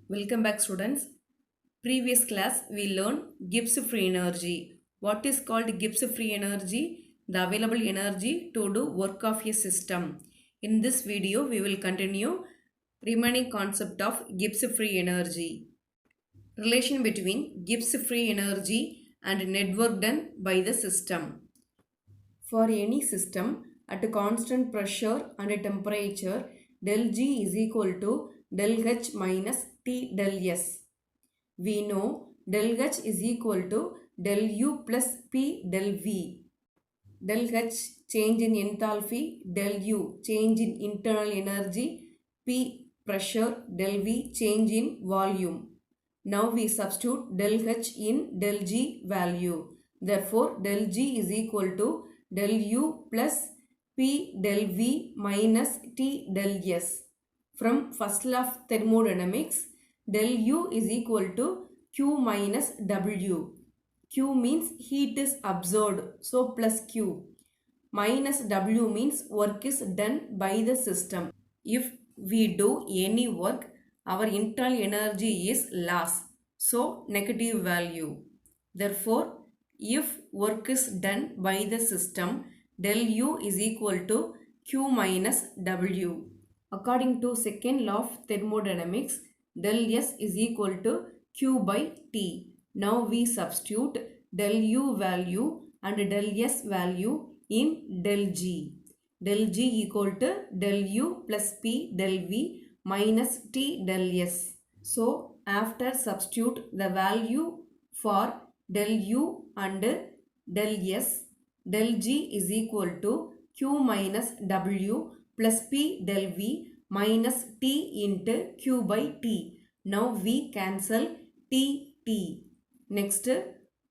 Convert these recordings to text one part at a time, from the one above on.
Welcome back students. Previous class we learned Gibbs free energy. What is called Gibbs free energy? The available energy to do work of a system. In this video we will continue remaining concept of Gibbs free energy. Relation between Gibbs free energy and net work done by the system. For any system at a constant pressure and a temperature, del G is equal to del H minus T del S. We know del H is equal to del U plus P del V. Del H change in enthalpy, del U change in internal energy, P pressure, del V change in volume. Now we substitute del H in del G value. Therefore, del G is equal to del U plus P del V minus T del S. From first law of thermodynamics, del U is equal to Q minus W. Q means heat is absorbed, so plus Q. Minus W means work is done by the system. If we do any work, our internal energy is loss, so negative value. Therefore, if work is done by the system, del U is equal to Q minus W. According to second law of thermodynamics, del S is equal to Q by T. Now we substitute del U value and del S value in del G. Del G equal to del U plus P del V minus T del S. So after substitute the value for del U and del S, del G is equal to Q minus W plus P del V minus T into Q by T. Now we cancel T. Next,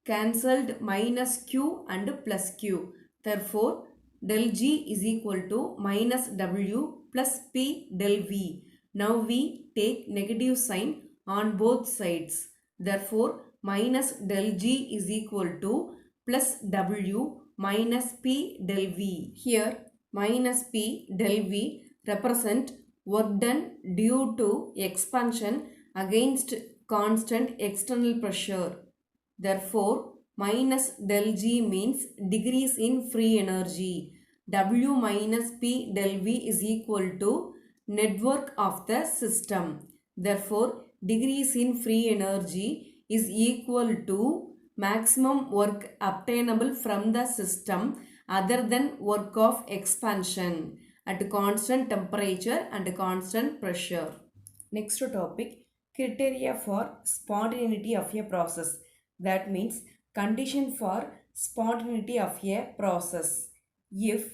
cancelled minus Q and plus Q. Therefore, del G is equal to minus W plus P del V. Now we take negative sign on both sides. Therefore, minus del G is equal to plus W minus P del V. Here, minus P del V represent work done due to expansion against constant external pressure. Therefore, minus del G means degrees in free energy. W minus P del V is equal to net work of the system. Therefore, degrees in free energy is equal to maximum work obtainable from the system other than work of expansion at constant temperature and constant pressure. Next topic, criteria for spontaneity of a process. That means condition for spontaneity of a process. If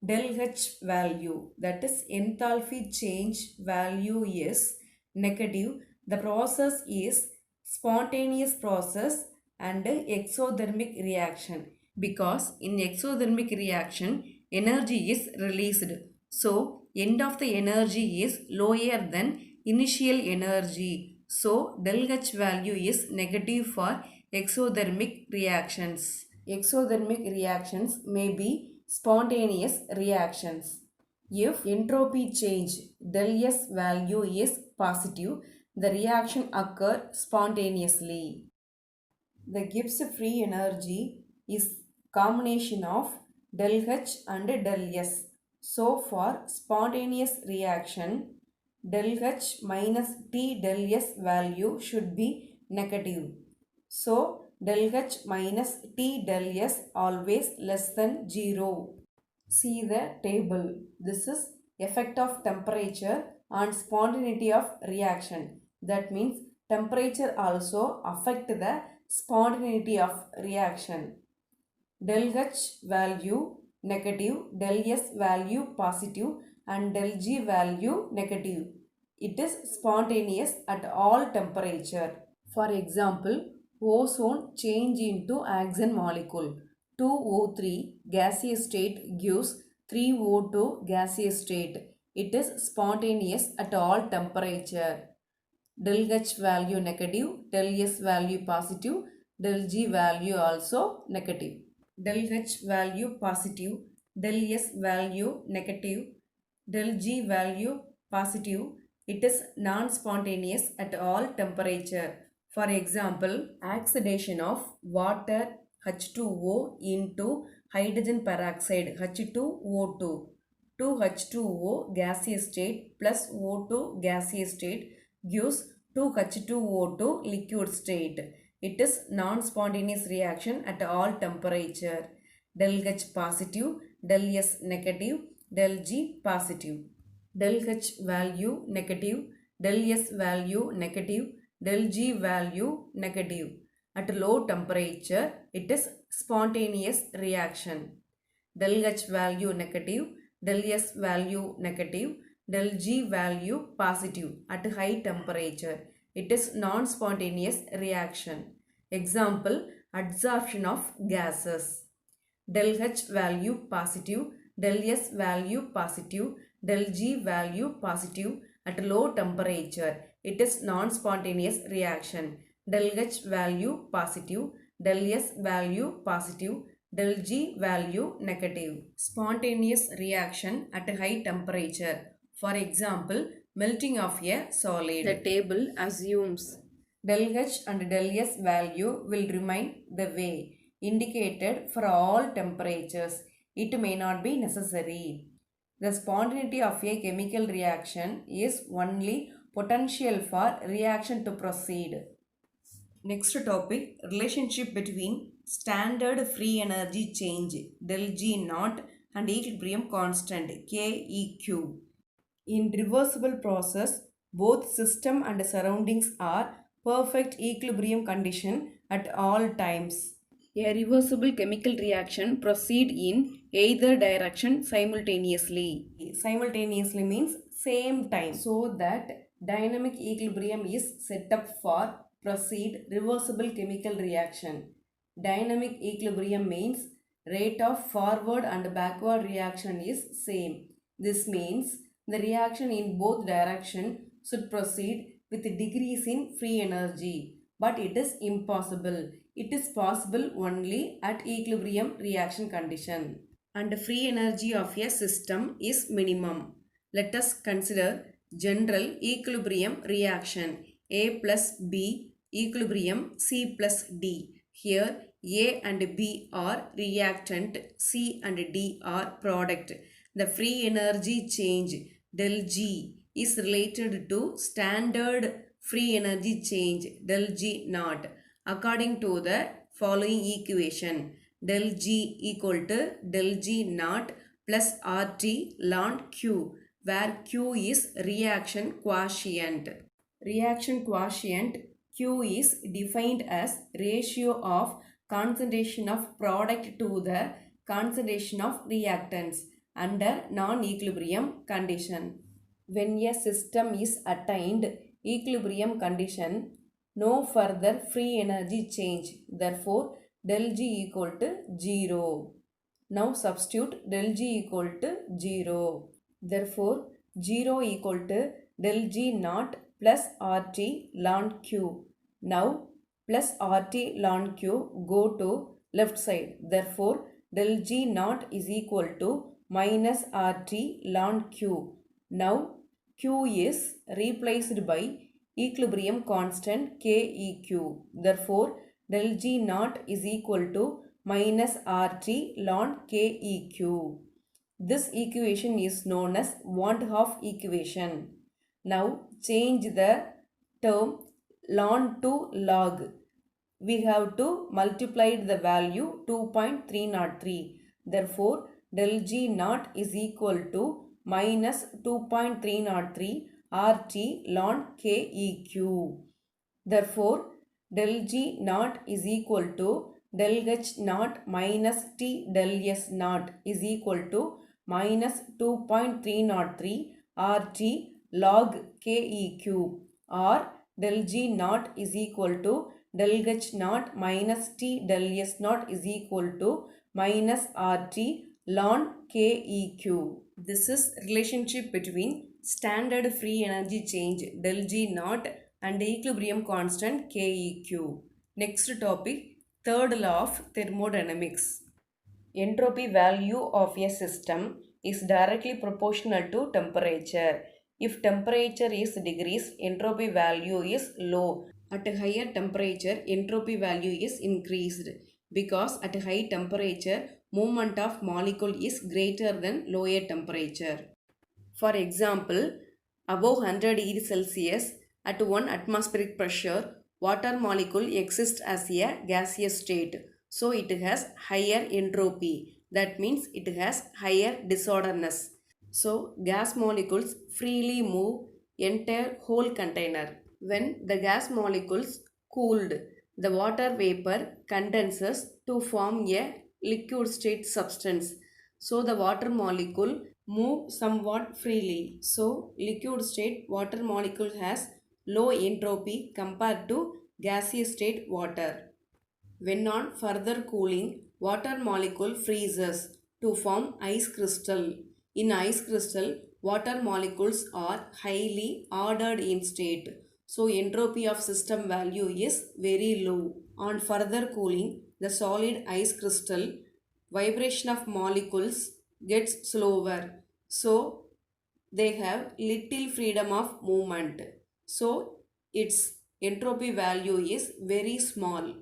del H value, that is enthalpy change value, is negative, the process is spontaneous process and exothermic reaction, because in exothermic reaction energy is released, so end of the energy is lower than initial energy, so del H value is negative for exothermic reactions. Exothermic reactions may be spontaneous reactions. If entropy change del S value is positive, the reaction occurs spontaneously. The Gibbs free energy is combination of del H and del S. So for spontaneous reaction, del H minus T del S value should be negative. So del H minus T del S always less than 0. See the table. This is effect of temperature on spontaneity of reaction. That means temperature also affect the spontaneity of reaction. Del H value negative, del S value positive and del G value negative. It is spontaneous at all temperature. For example, ozone change into oxygen molecule. 2O3 gaseous state gives 3O2 gaseous state. It is spontaneous at all temperature. Del H value negative, del S value positive, del G value also negative. Del H value positive, del S value negative, del G value positive, It is non-spontaneous at all temperature. For example, oxidation of water H2O into hydrogen peroxide H2O2 to H2O gaseous state plus O2 gaseous state gives 2H2O2 liquid state. It is non-spontaneous reaction at all temperature. Del H positive, del S negative, del G positive. Del H value negative, del S value negative, del G value negative. At low temperature, it is spontaneous reaction. Del H value negative, del S value negative, del G value positive. At high temperature, it is non-spontaneous reaction. Example, adsorption of gases. Del H value positive, del S value positive, del G value positive at low temperature. It is non-spontaneous reaction. Del H value positive, del S value positive, del G value negative. Spontaneous reaction at high temperature. For example, melting of a solid. The table assumes del H and del S value will remain the way indicated for all temperatures. It may not be necessary. The spontaneity of a chemical reaction is only potential for reaction to proceed. Next topic, relationship between standard free energy change del G naught and equilibrium constant KEQ. In reversible process, both system and surroundings are perfect equilibrium condition at all times. A reversible chemical reaction proceed in either direction simultaneously. Simultaneously means same time. So that dynamic equilibrium is set up for proceed reversible chemical reaction. Dynamic equilibrium means rate of forward and backward reaction is same. This means the reaction in both directions should proceed with decrease in free energy. But it is impossible. It is possible only at equilibrium reaction condition. And free energy of a system is minimum. Let us consider general equilibrium reaction A plus B equilibrium C plus D. Here A and B are reactant, C and D are product. The free energy change del G is related to standard free energy change del G naught according to the following equation. Del G equal to del G naught plus RT ln Q, where Q is reaction quotient. Reaction quotient Q is defined as ratio of concentration of product to the concentration of reactants under non-equilibrium condition. When a system is attained equilibrium condition, no further free energy change. Therefore, del G equal to 0. Now substitute del G equal to 0. Therefore, 0 equal to del G naught plus RT ln Q. Now, plus RT ln Q go to left side. Therefore, del G naught is equal to minus RT ln Q. Now, Q is replaced by equilibrium constant KEQ. Therefore, del G naught is equal to minus RT ln KEQ. This equation is known as Van-'t-Hoff equation. Now, change the term ln to log. We have to multiply the value 2.303. Therefore, del G naught is equal to minus 2.303 RT ln KEQ. Therefore, del G naught is equal to del H naught minus T del S naught is equal to minus 2.303 RT log KEQ, or del G naught is equal to del H naught minus T del S naught is equal to minus RT ln KEQ. This is relationship between standard free energy change del G naught and equilibrium constant KEQ. Next topic, third law of thermodynamics. Entropy value of a system is directly proportional to temperature. If temperature is degrees, entropy value is low. At a higher temperature, entropy value is increased because at high temperature, movement of molecule is greater than lower temperature. For example, above 100 degrees Celsius at 1 atmospheric pressure, water molecule exists as a gaseous state. So it has higher entropy. That means it has higher disorderness. So gas molecules freely move entire whole container. When the gas molecules cooled, the water vapor condenses to form a liquid state substance. So the water molecule move somewhat freely. So liquid state water molecule has low entropy compared to gaseous state water. When on further cooling, water molecule freezes to form ice crystal. In ice crystal, water molecules are highly ordered in state. So entropy of system value is very low. On further cooling, the solid ice crystal vibration of molecules gets slower. So they have little freedom of movement. So its entropy value is very small.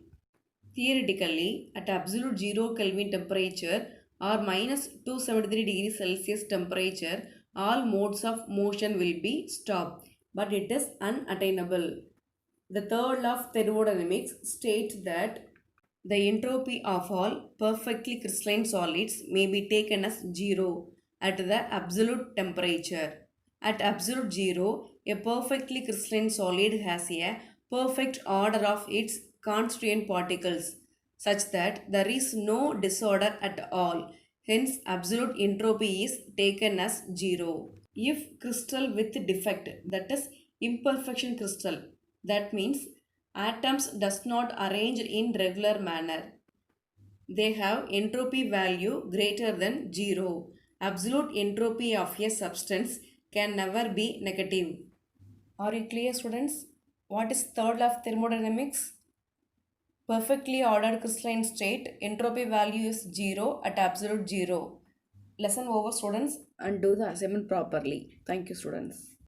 Theoretically, at absolute 0 Kelvin temperature or minus 273 degrees Celsius temperature, all modes of motion will be stopped, but it is unattainable. The third law of thermodynamics states that the entropy of all perfectly crystalline solids may be taken as zero at the absolute temperature. At absolute zero, a perfectly crystalline solid has a perfect order of its constituent particles such that there is no disorder at all. Hence, absolute entropy is taken as zero. If crystal with defect, that is imperfection crystal, that means atoms does not arrange in regular manner. They have entropy value greater than 0. Absolute entropy of a substance can never be negative. Are you clear, students? What is third law of thermodynamics? Perfectly ordered crystalline state, entropy value is 0 at absolute 0. Lesson over, students, and do the assignment properly. Thank you, students.